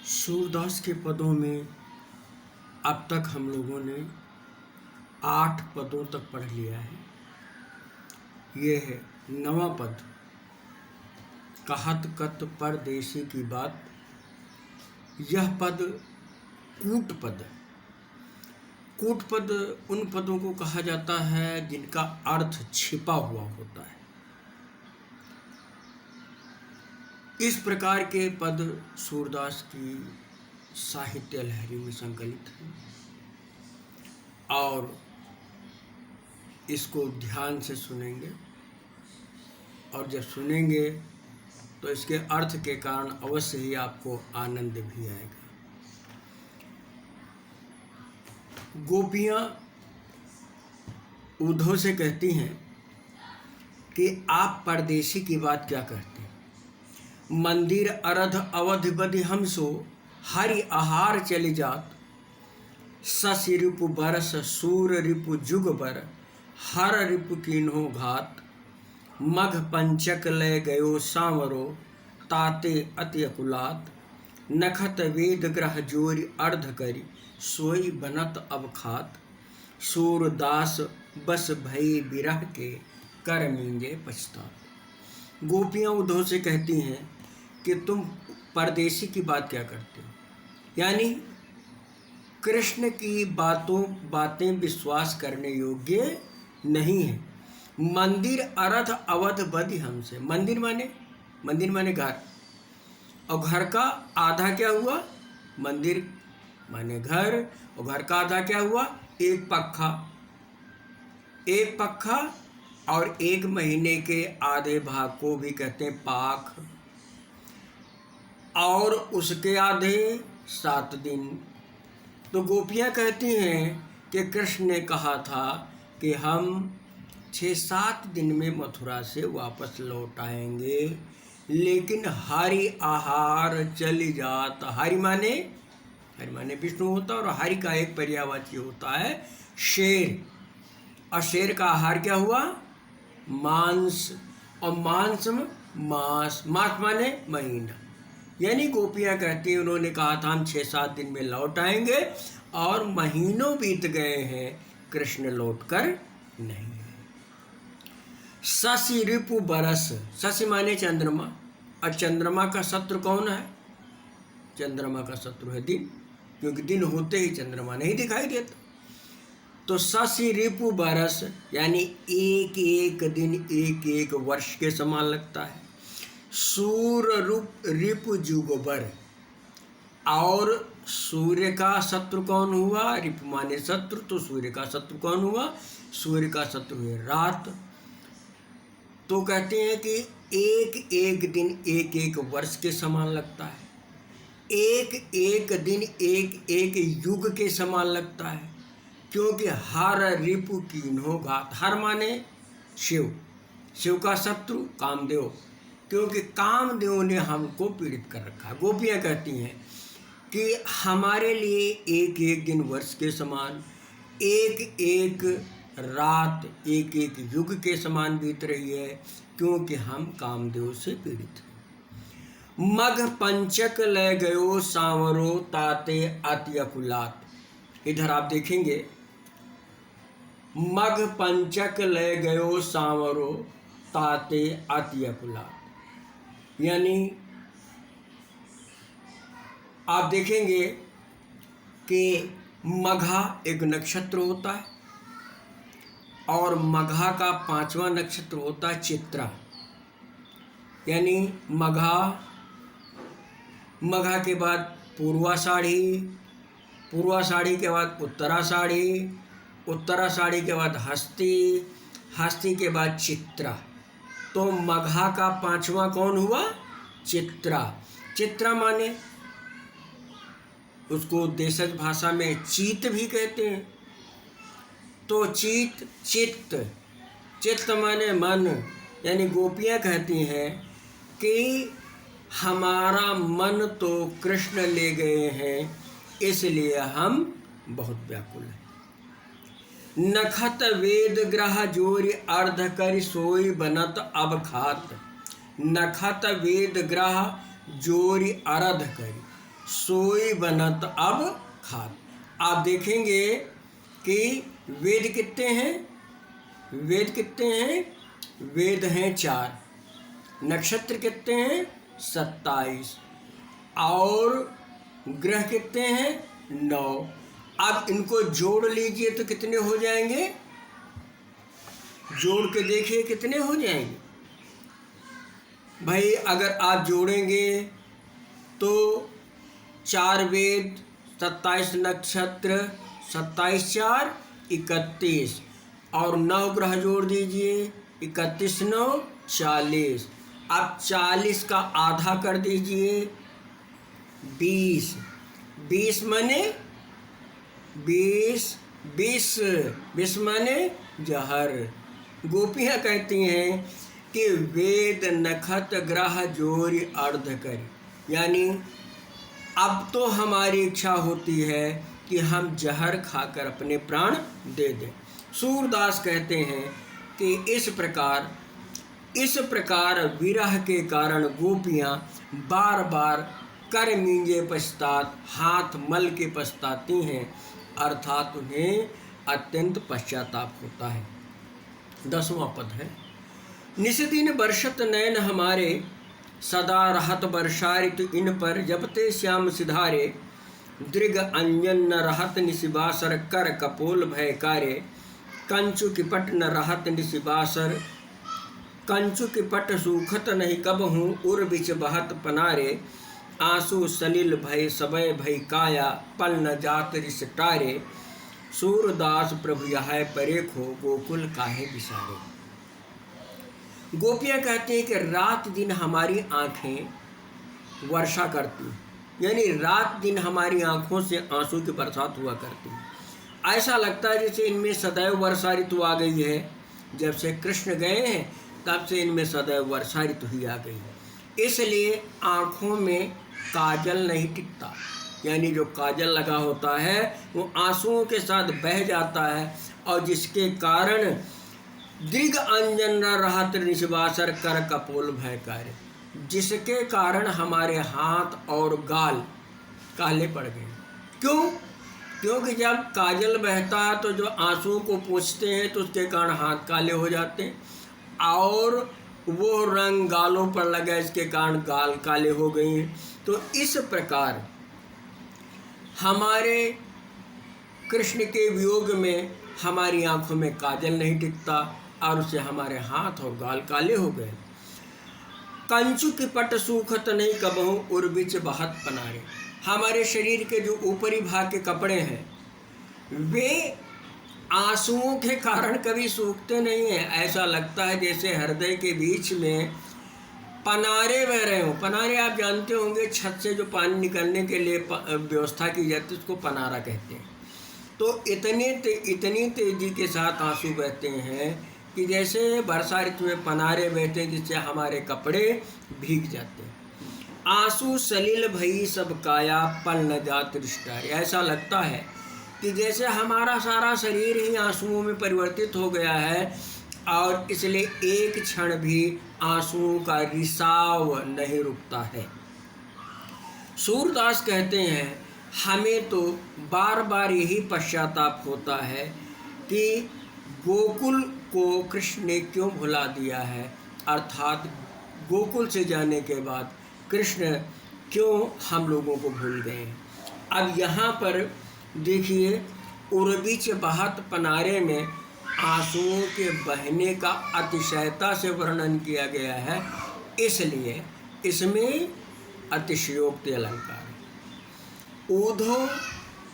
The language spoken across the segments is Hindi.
सूरदास के पदों में अब तक हम लोगों ने 8 पदों तक पढ़ लिया है। ये है 9वां पद, कहत कत परदेसी की बात। यह पद कूट पद। कूट पद उन पदों को कहा जाता है जिनका अर्थ छिपा हुआ होता है। इस प्रकार के पद सूरदास की साहित्य लहरी में संकलित है और इसको ध्यान से सुनेंगे और जब सुनेंगे तो इसके अर्थ के कारण अवश्य ही आपको आनंद भी आएगा। गोपियाँ उद्धव से कहती हैं कि आप परदेसी की बात क्या करते हैं। मंदिर अरध अवधि बधि हम सो हरि आहार चली जात। शशि रिपु बरस सूर रिपु जुग बर हर रिपु कीन्हो घात। मघ पंचक ले गयो सांवरो ताते अति अकुलात। नखत वेद ग्रह जोरि अर्ध करी सोई बनत अब खात। सूरदास बस भई बिरह के कर मींजे पछतात। गोपियाँ उद्धव से कहती हैं कि तुम परदेसी की बात क्या करते हो, यानी कृष्ण की बातें विश्वास करने योग्य नहीं है। मंदिर अरध अवध बधि हमसे। मंदिर माने घर, और घर का आधा क्या हुआ। मंदिर माने घर और घर का आधा क्या हुआ, एक पक्खा और 1 महीने के आधे भाग को भी कहते हैं पाख, और उसके आधे 7 दिन। तो गोपियाँ कहती हैं कि कृष्ण ने कहा था कि हम 6-7 दिन में मथुरा से वापस लौट आएंगे, लेकिन हरि आहार चली जात। हरि माने विष्णु होता है और हरि का एक पर्यायवाची होता है शेर, और शेर का आहार क्या हुआ, मांस, और मांस में मास माने महीना। यानी गोपियाँ कहती हैं उन्होंने कहा था हम 6-7 दिन में लौट आएंगे, और महीनों बीत गए हैं, कृष्ण लौट कर नहीं है। शशि रिपु बरस। शशि माने चंद्रमा, और चंद्रमा का शत्रु कौन है। चंद्रमा का शत्रु है दिन, क्योंकि दिन होते ही चंद्रमा नहीं दिखाई देता। तो शशि रिपु बरस यानी एक दिन एक वर्ष के समान लगता है। सूर रिपु जुगबर, और सूर्य का शत्रु कौन हुआ, रिपु माने शत्रु, तो सूर्य का शत्रु कौन हुआ, सूर्य का शत्रु है रात। तो कहते हैं कि एक दिन एक वर्ष के समान लगता है, एक दिन एक युग के समान लगता है, क्योंकि हर रिपु कीन्हो घात। हर माने शिव का शत्रु कामदेव, क्योंकि कामदेव ने हमको पीड़ित कर रखा है। गोपियाँ कहती हैं कि हमारे लिए एक दिन वर्ष के समान, एक रात एक युग के समान बीत रही है, क्योंकि हम कामदेव से पीड़ित हैं। मघ पंचक ले गयो सांवरो ताते अति अकुलात। इधर आप देखेंगे, मघ पंचक ले गयो सांवरो ताते अति अकुलात, यानी आप देखेंगे कि मघा एक नक्षत्र होता है, और मघा का 5वां नक्षत्र होता है चित्रा। यानी मघा के बाद पूर्वाषाढ़ी के बाद उत्तराषाढ़ी के बाद हस्ती के बाद चित्रा। तो मघा का 5वां कौन हुआ, चित्रा माने उसको देशज भाषा में चीत भी कहते हैं। तो चित्त माने मन। यानी गोपियाँ कहती हैं कि हमारा मन तो कृष्ण ले गए हैं, इसलिए हम बहुत व्याकुल हैं। नखत वेद ग्रह जोरि अर्ध करि सोई बनत अब खात। नखत वेद ग्रह जोरि अर्ध करि, सोई बनत अब खात। आप देखेंगे कि वेद कितने हैं? वेद कितने हैं? वेद हैं 4। नक्षत्र कितने हैं? 27। और ग्रह कितने हैं? 9। अब इनको जोड़ लीजिए तो कितने हो जाएंगे? जोड़ के देखिए कितने हो जाएंगे भाई। अगर आप जोड़ेंगे तो 4 वेद, 27 नक्षत्र, 27 4 31, और 9 ग्रह जोड़ दीजिए, 31 9 40। अब 40 का आधा कर दीजिए 20। 20 माने 20 20 माने जहर। गोपियाँ कहती हैं कि वेद नखत ग्रह जोर अर्ध कर, यानी अब तो हमारी इच्छा होती है कि हम जहर खाकर अपने प्राण दे दें। सूरदास कहते हैं कि इस प्रकार विरह के कारण गोपियाँ बार बार कर मींजे पछतात, हाथ मल के पछताती हैं, अर्थात उन्हें अत्यंत पश्चाताप होता है। 10वां पद है, निस्दिन बरसत नयन हमारे, सदा रहत बरसारित इन पर, जपते श्याम सिधारे, दृग अंजन न रहत निशिबासर, कर कपोल भयकारे, कंचु किपट न रहत निशिबासर, कंचु किपट सूखत नहीं कब हूँ, उर बिच बहत पनारे, आंसू सलिल भय सबय भय काया, पल न जात रिसटारे, सूरदास प्रभु यह परेखो, गोकुल काहे बिसारे। गोपियाँ कहती हैं कि रात दिन हमारी आँखें वर्षा करती, यानी रात दिन हमारी आँखों से आंसू की बरसात हुआ करती। ऐसा लगता है जैसे इनमें सदैव वर्षा ऋतु आ गई है। जब से कृष्ण गए हैं तब से इनमें सदैव वर्षा ऋतु ही आ गई। इसलिए आँखों में काजल नहीं टिकता, यानी जो काजल लगा होता है वो आंसुओं के साथ बह जाता है, और जिसके कारण दृग अंजन न रहत निशिबासर, कर कपोल भयकारे, जिसके कारण हमारे हाथ और गाल काले पड़ गए। क्यों? क्योंकि जब काजल बहता है तो जो आंसुओं को पोंछते हैं तो उसके कारण हाथ काले हो जाते हैं, और वो रंग गालों पर लगा, इसके कारण गाल काले हो गए हैं। तो इस प्रकार हमारे कृष्ण के वियोग में हमारी आंखों में काजल नहीं टिकता, और उससे हमारे हाथ और गाल काले हो गए। कंचु की पट सूखत नहीं कबहू, उर बिच बहत पनारे, हमारे शरीर के जो ऊपरी भाग के कपड़े हैं वे आंसुओं के कारण कभी सूखते नहीं हैं। ऐसा लगता है जैसे हृदय के बीच में पनारे बह रहे हो। पनारे आप जानते होंगे, छत से जो पानी निकलने के लिए व्यवस्था की जाती है उसको पनारा कहते हैं। तो इतनी तेजी के साथ आंसू बहते हैं कि जैसे वर्षा ऋतु में पनारे बहते हैं, जिससे हमारे कपड़े भीग जाते हैं। आंसू सलिल भई सब काया, पल न जात रिश्तारे, ऐसा लगता है कि जैसे हमारा सारा शरीर ही आंसुओं में परिवर्तित हो गया है, और इसलिए एक क्षण भी आंसुओं का रिसाव नहीं रुकता है। सूरदास कहते हैं हमें तो बार बार यही पश्चाताप होता है कि गोकुल को कृष्ण ने क्यों भुला दिया है, अर्थात गोकुल से जाने के बाद कृष्ण क्यों हम लोगों को भूल गए। अब यहाँ पर देखिए, उर्बिच बहत पनारे में आंसुओं के बहने का अतिशयता से वर्णन किया गया है, इसलिए इसमें अतिशयोक्ति अलंकार है। ऊधो,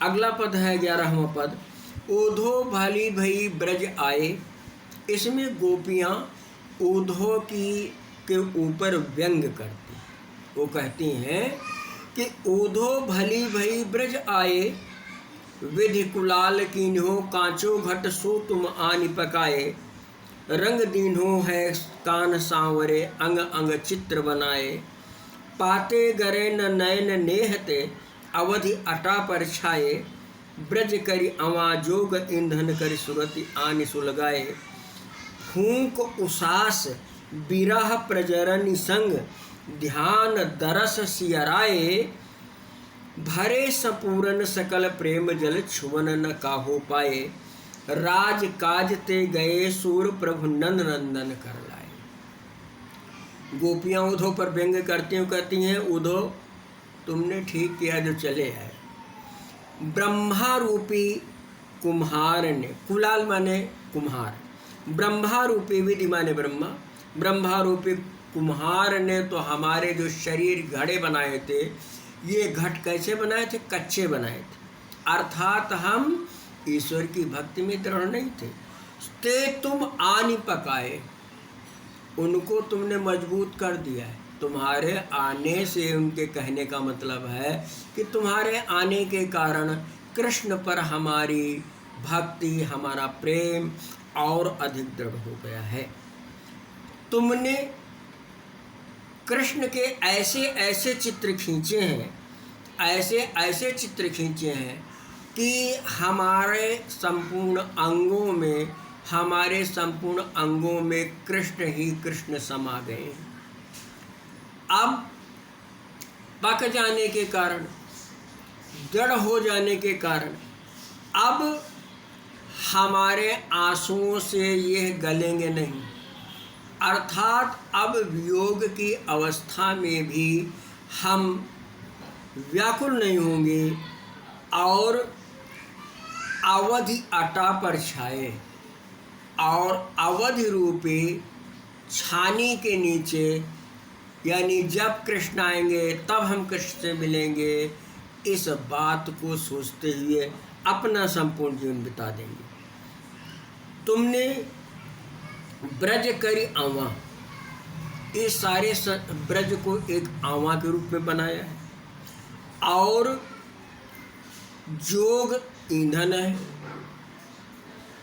अगला पद है 11वां पद, ऊधो भली भई ब्रज आए, इसमें गोपियाँ ऊधो के ऊपर व्यंग करती। वो कहती हैं कि ऊधो भली भई ब्रज आए, विधि कुलाल कीन्हो, कांचो घट सो तुम आनि पकाए, रंग दीन्हो है कान सांवरे, अंग अंग चित्र बनाए, पाते गरे न नयन नेहते, अवधि अटा पर छाए, ब्रज करी अवा जोग ईंधन करी सुरति आनि सुलगाए, फूंक उसास बिरह प्रजरनि संग, ध्यान दरस सियराए, भरे सपूरन सकल प्रेम जल छुवन न काहो पाए, राज काज ते गए सूर प्रभु नंद नंदन कर लाए। गोपियाँ उद्धव पर व्यंग करती हूँ, कहती हैं उद्धव तुमने ठीक किया जो चले आए। ब्रह्मा रूपी कुम्हार ने, कुलाल माने कुम्हार, ब्रह्मा रूपी विधि माने ब्रह्मा, ब्रह्मा रूपी कुम्हार ने तो हमारे जो शरीर घड़े बनाए थे, ये घट कैसे बनाए थे? कच्चे बनाए थे, अर्थात हम ईश्वर की भक्ति में दृढ़ नहीं थे। ते तुम आनी पकाए, उनको तुमने मजबूत कर दिया है। तुम्हारे आने से, उनके कहने का मतलब है कि तुम्हारे आने के कारण कृष्ण पर हमारी भक्ति, हमारा प्रेम और अधिक दृढ़ हो गया है। तुमने कृष्ण के ऐसे ऐसे चित्र खींचे हैं, ऐसे ऐसे चित्र खींचे हैं कि हमारे संपूर्ण अंगों में, हमारे संपूर्ण अंगों में कृष्ण ही कृष्ण समा गए हैं। अब पक जाने के कारण, जड़ हो जाने के कारण अब हमारे आंसुओं से ये गलेंगे नहीं, अर्थात अब वियोग की अवस्था में भी हम व्याकुल नहीं होंगे और अवधि अटा पर छाए और अवधि रूपी छानी के नीचे, यानी जब कृष्ण आएंगे तब हम कृष्ण से मिलेंगे, इस बात को सोचते हुए अपना संपूर्ण जीवन बिता देंगे। तुमने ब्रज करी आवा, इस सारे ब्रज को एक आवा के रूप में बनाया है और जोग ईंधन है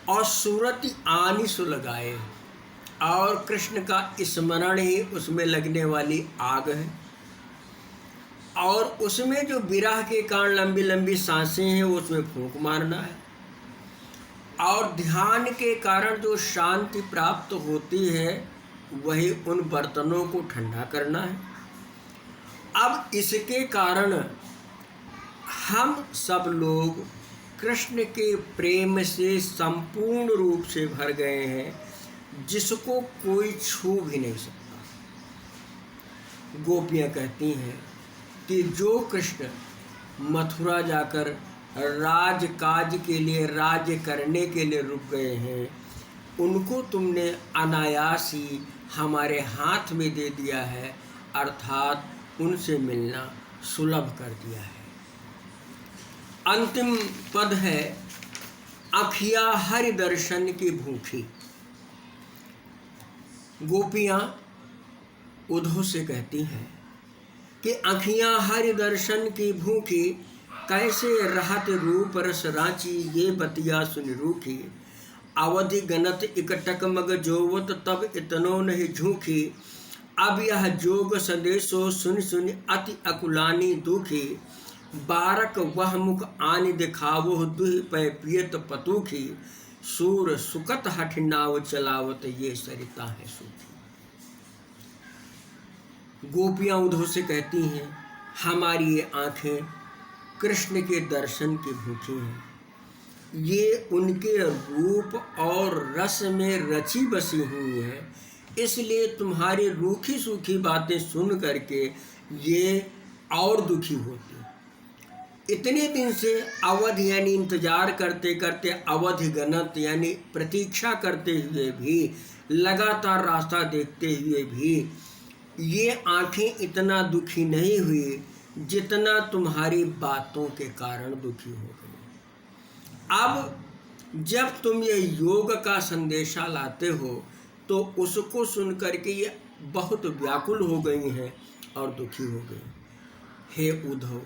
और सूरति आनी सुलगाए, और कृष्ण का स्मरण ही उसमें लगने वाली आग है, और उसमें जो विरह के कारण लंबी लंबी सांसें हैं उसमें फूंक मारना है, और ध्यान के कारण जो शांति प्राप्त होती है वही उन बर्तनों को ठंडा करना है। अब इसके कारण हम सब लोग कृष्ण के प्रेम से संपूर्ण रूप से भर गए हैं, जिसको कोई छू भी नहीं सकता। गोपियाँ कहती हैं कि जो कृष्ण मथुरा जाकर राजकाज के लिए, राज्य करने के लिए रुक गए हैं, उनको तुमने अनायास ही हमारे हाथ में दे दिया है, अर्थात उनसे मिलना सुलभ कर दिया है। अंतिम पद है, अखिया हरि दर्शन की भूखी। गोपियाँ उद्धव से कहती हैं कि अखियाँ हरि दर्शन की भूखी, कैसे रहत रूप रस रांची, ये बतिया सुन रूखी। अवधि गनत इकटक मग जोवत, तब इतनो नहीं झूठी। अब यह जोग संदेशो सुन सुन, अति अकुलानी दुखी। बारक वह मुख आनि दिखावो, दुहि पै पियत पतूखी। सूर सुकत हठ नाव चलावत, ये सरिता है सूखी। गोपियाँ उद्धव से कहती हैं, हमारी ये आँखें कृष्ण के दर्शन की भूखी हैं, ये उनके रूप और रस में रची बसी हुई हैं, इसलिए तुम्हारी रूखी सूखी बातें सुन करके ये और दुखी होती। इतने दिन से अवध यानी इंतजार करते करते, अवधि गणत यानी प्रतीक्षा करते हुए भी, लगातार रास्ता देखते हुए भी ये आँखें इतना दुखी नहीं हुई जितना तुम्हारी बातों के कारण दुखी हो गई। अब जब तुम ये योग का संदेशा लाते हो तो उसको सुन करके ये बहुत व्याकुल हो गई हैं और दुखी हो गई। हे उद्धव,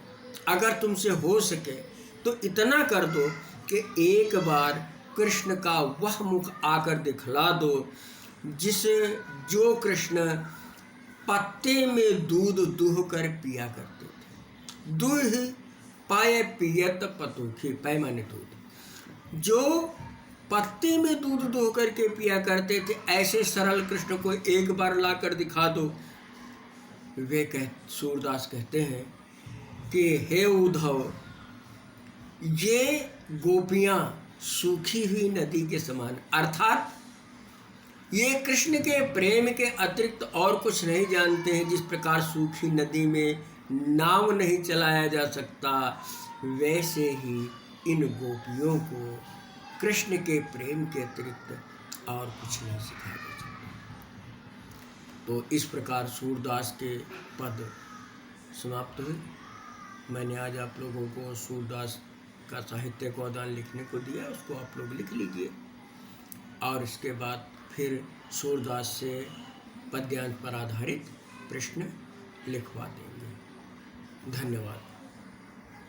अगर तुमसे हो सके तो इतना कर दो कि एक बार कृष्ण का वह मुख आकर दिखला दो, जिसे जो कृष्ण पत्ते में दूध दूह कर पिया करते थे। दूह पाए पियत पतूखी, पैमाने दूध, जो पत्ते में दूध दूह करके पिया करते थे, ऐसे सरल कृष्ण को एक बार ला कर दिखा दो। वे सूरदास कहते हैं कि हे उद्धव, ये गोपियां सूखी हुई नदी के समान, अर्थात ये कृष्ण के प्रेम के अतिरिक्त और कुछ नहीं जानते हैं। जिस प्रकार सूखी नदी में नाव नहीं चलाया जा सकता, वैसे ही इन गोपियों को कृष्ण के प्रेम के अतिरिक्त और कुछ नहीं सिखाया जा सकता। तो इस प्रकार सूरदास के पद समाप्त हुए। मैंने आज आप लोगों को सूरदास का साहित्य को गोदान लिखने को दिया, उसको आप लोग लिख लीजिए और इसके बाद फिर सूरदास से पद्यांश पर आधारित प्रश्न लिखवा देंगे। धन्यवाद।